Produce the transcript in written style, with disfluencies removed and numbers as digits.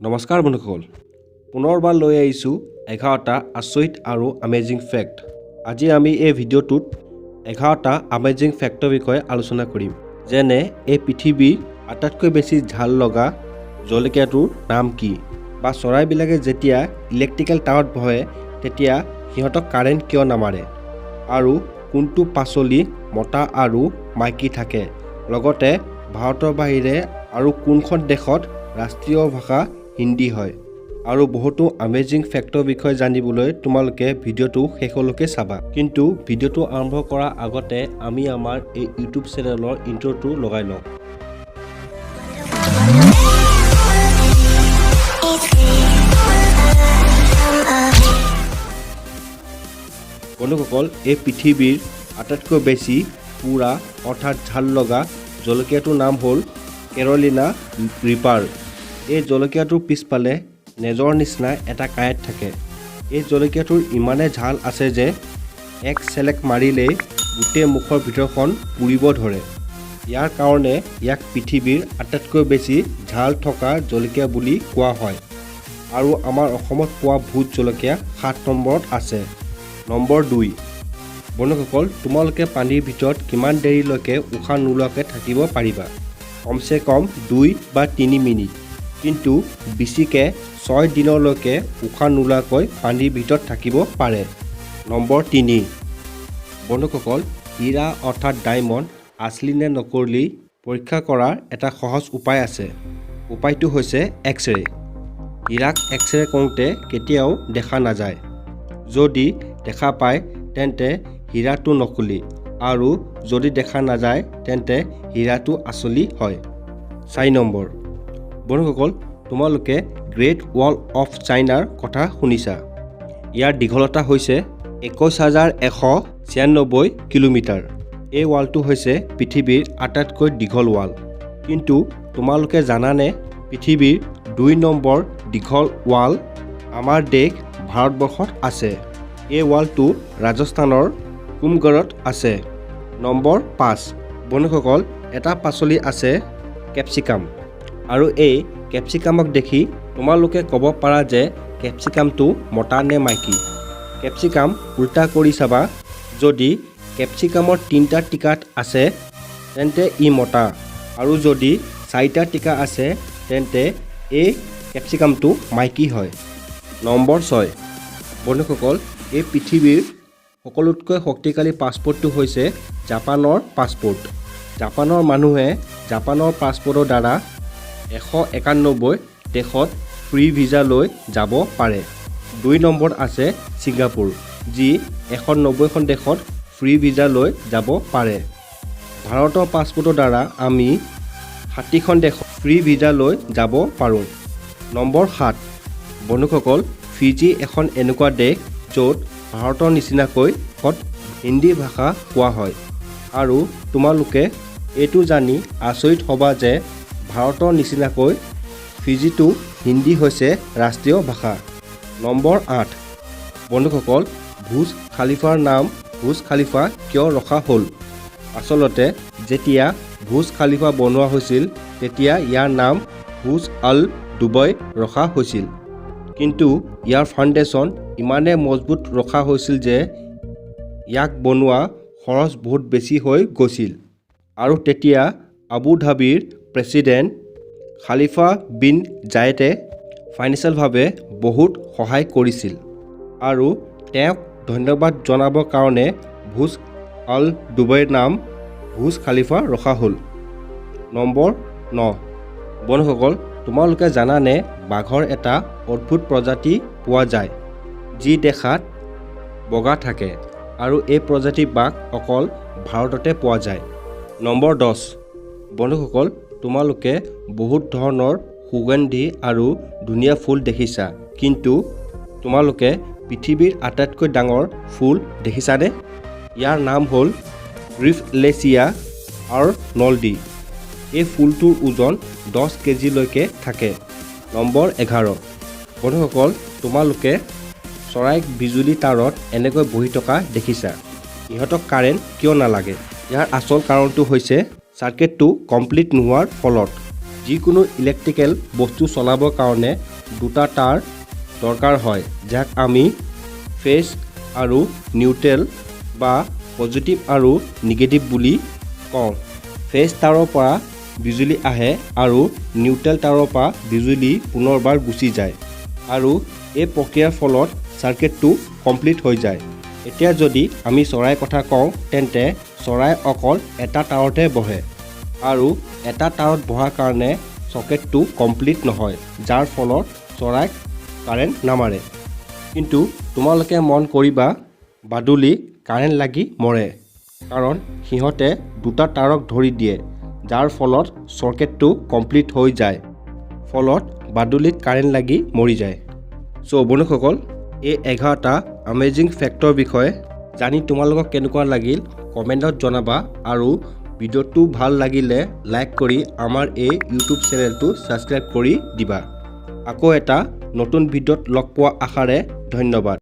নমস্কাৰ বন্ধুসকল, পুনৰবাৰ লৈ আহিছোঁ 11টা আচৰিত আৰু আমেজিং ফেক্ট। আজি আমি এই ভিডিঅ'টোত 11টা আমেজিং ফেক্টৰ বিষয়ে আলোচনা কৰিম। যেনে এই পৃথিৱীৰ আটাইতকৈ বেছি ঝাল লগা জলকীয়াটোৰ নাম কি, বা চৰাইবিলাকে যেতিয়া ইলেক্ট্ৰিকেল টাৱাৰত বহে তেতিয়া সিহঁতক কাৰেণ্ট কিয় নামাৰে, আৰু কোনটো পাচলি মতা আৰু মাইকী থাকে, লগতে ভাৰতৰ বাহিৰে আৰু কোনখন দেশত ৰাষ্ট্ৰীয় ভাষা হিন্দী হয়, আৰু বহুতো আমেজিং ফেক্টৰ বিষয়ে জানিবলৈ তোমালোকে ভিডিঅ'টো শেষলৈকে চাবা। কিন্তু ভিডিঅ'টো আৰম্ভ কৰাৰ আগতে আমি আমাৰ এই ইউটিউব চেনেলৰ ইন্ট্ৰ'টো লগাই লওঁ। বন্ধুসকল, এই পৃথিৱীৰ আটাইতকৈ বেছি পুৰা অৰ্থাৎ ঝাল লগা জলকীয়াটোৰ নাম হ'ল কেৰলিনা ৰিপাৰ। এই জলকীয়াটোৰ পিছফালে নেজৰ নিচিনা এটা কাঁইট থাকে। এই জলকীয়াটোৰ ইমানেই ঝাল আছে যে এক চেলেক মাৰিলেই গোটেই মুখৰ ভিতৰখন পুৰিব ধৰে। ইয়াৰ কাৰণে ইয়াক পৃথিৱীৰ আটাইতকৈ বেছি ঝাল থকা জলকীয়া বুলি কোৱা হয়। আৰু আমাৰ অসমত পোৱা ভোট জলকীয়া 7 নম্বৰত আছে। নম্বৰ 2। বন্ধুসকল, তোমালোকে পানীৰ ভিতৰত কিমান দেৰিলৈকে উশাহ নোলোৱাকৈ থাকিব পাৰিবা? কমচে কম 2 বা 3 মিনিট। কিন্তু বেছিকৈ 6 দিনলৈকে উশাহ নোলোৱাকৈ পানীৰ ভিতৰত থাকিব পাৰে। নম্বৰ 3। বন্ধুসকল, হীৰা অৰ্থাৎ ডায়মণ্ড আচলি নে নকলি পৰীক্ষা কৰাৰ এটা সহজ উপায় আছে। উপায়টো হৈছে এক্স-ৰে। হীৰাক এক্স-ৰে কৰোঁতে কেতিয়াও দেখা নাযায়। যদি দেখা পায় তেন্তে হীৰাটো নকলি, আৰু যদি দেখা নাযায় তেন্তে হীৰাটো আচলি হয়। 4 নম্বৰ। বন্ধুসকল, তোমালোকে গ্ৰেট ৱাল অফ চাইনাৰ কথা শুনিছা। ইয়াৰ দীঘলতা হৈছে 21,196 কিলোমিটাৰ। এই ৱালটো হৈছে পৃথিৱীৰ আটাইতকৈ দীঘল ৱাল। কিন্তু তোমালোকে জানানে পৃথিৱীৰ 2 নম্বৰ দীঘল ৱাল আমাৰ দেশ ভাৰতবৰ্ষত আছে। এই ৱালটো ৰাজস্থানৰ কুমগড়ত আছে। নম্বৰ 5। বন্ধুসকল, এটা পাচলি আছে কেপচিকাম, আৰু এই কেপচিকামক দেখি তোমালোকে ক'ব পাৰা যে কেপচিকামটো মতা নে মাইকী। কেপচিকাম উল্টা কৰি চাবা। যদি কেপচিকামৰ 3টা টিকাত আছে তেন্তে ই মতা, আৰু যদি 4টা টিকা আছে তেন্তে এই কেপচিকামটো মাইকী হয়। নম্বৰ 6। বন্ধুসকল, এই পৃথিৱীৰ সকলোতকৈ শক্তিশালী পাছপোৰ্টটো হৈছে জাপানৰ পাছপোৰ্ট। জাপানৰ মানুহে জাপানৰ পাছপোৰ্টৰ দ্বাৰা 191 দেশত ফ্ৰী ভিজা লৈ যাব পাৰে। 2 নম্বৰত আছে ছিংগাপুৰ, যি 190খন দেশত ফ্ৰী ভিজা লৈ যাব পাৰে। ভাৰতৰ পাছপোৰ্টৰ দ্বাৰা আমি 60খন দেশত ফ্ৰী ভিজা লৈ যাব পাৰোঁ। নম্বৰ 7। বন্ধুসকল, ফিজি এখন এনেকুৱা দেশ য'ত ভাৰতৰ নিচিনাকৈ হিন্দী ভাষা কোৱা হয়। আৰু তোমালোকে এইটো জানি আচৰিত হ'বা যে ভাৰতৰ নিচিনাকৈ ফিজিতো হিন্দী হৈছে ৰাষ্ট্ৰীয় ভাষা। নম্বৰ 8। বন্ধুসকল, বুৰ্জ খালিফাৰ নাম বুৰ্জ খালিফা কিয় ৰখা হ'ল? আচলতে যেতিয়া বুৰ্জ খালিফা বনোৱা হৈছিল তেতিয়া ইয়াৰ নাম বুৰ্জ আল ডুবাই ৰখা হৈছিল। কিন্তু ইয়াৰ ফাউণ্ডেশ্যন ইমানেই মজবুত ৰখা হৈছিল যে ইয়াক বনোৱা খৰচ বহুত বেছি হৈ গৈছিল। আৰু তেতিয়া আবু ধাবিৰ প্ৰেছিডেণ্ট খালিফা বিন জায়েদে ফাইনেন্সিয়েলভাৱে বহুত সহায় কৰিছিল, আৰু তেওঁক ধন্যবাদ জনাবৰ কাৰণে বুৰ্জ আল ডুবাইৰ নাম বুৰ্জ খালিফা ৰখা হ'ল। নম্বৰ 9। বন্ধুসকল, তোমালোকে জানানে বাঘৰ এটা অদ্ভুত প্ৰজাতি পোৱা যায় যি দেখাত বগা থাকে, আৰু এই প্ৰজাতিৰ বাঘ অকল ভাৰততে পোৱা যায়। নম্বৰ 10। বন্ধুসকল, তোমালোকে বহুত ধৰণৰ সুগন্ধি আৰু ধুনীয়া ফুল দেখিছা, কিন্তু তোমালোকে পৃথিৱীৰ আটাইতকৈ ডাঙৰ ফুল দেখিছানে? ইয়াৰ নাম হ'ল ৰিফলেচিয়া আৰ্নল্ডি। এই ফুলটোৰ ওজন 10 কেজিলৈকে থাকে। নম্বৰ 11। বন্ধুসকল, তোমালোকে চৰাইক বিজুলী তাঁৰত এনেকৈ বহি থকা দেখিছা। ইহঁতক কাৰেণ্ট কিয় নালাগে? ইয়াৰ আচল কাৰণটো হৈছে চাৰ্কিটটো কমপ্লিট নোহোৱাৰ ফলত। যিকোনো ইলেক্ট্ৰিকেল বস্তু চলাবৰ কাৰণে দুটা তাঁৰ দৰকাৰ হয়, যাক আমি ফেজ আৰু নিউট্ৰেল বা পজিটিভ আৰু নিগেটিভ বুলি কওঁ। ফেজ তাঁৰৰ পৰা বিজুলী আহে আৰু নিউট্ৰেল তাঁৰৰ পৰা বিজুলী পুনৰবাৰ গুচি যায় আৰু এই প্ৰক্ৰিয়াৰ ফলত চাৰ্কিটটো কমপ্লিট হৈ যায়। এতিয়া যদি আমি চৰাইৰ কথা কওঁ, তেন্তে চৰাই অকল এটা তাঁৰতে বহে আৰু এটা তাঁৰত বহাৰ কাৰণে চকেটটো কমপ্লিট নহয়, যাৰ ফলত চৰাইক কাৰেণ্ট নামাৰে। কিন্তু তোমালোকে মন কৰিবা, বাদুলি কাৰেণ্ট লাগি মৰে, কাৰণ সিহঁতে দুটা তাঁৰক ধৰি দিয়ে, যাৰ ফলত চকেটটো কমপ্লিট হৈ যায়, ফলত বাদুলিত কাৰেণ্ট লাগি মৰি যায়। চ' বন্ধুসকল, এই 11টা আমেজিং ফেক্টৰ বিষয়ে জানি তোমালোকক কেনেকুৱা লাগিল কমেণ্টত জনাবা আৰু ভিডিঅ'টো ভাল লাগিলে লাইক কৰি আমাৰ এই ইউটিউব চেনেলটো ছাবস্ক্ৰাইব কৰি দিবা। আকৌ এটা নতুন ভিডিঅ'ত লগ পোৱা আশাৰে ধন্যবাদ।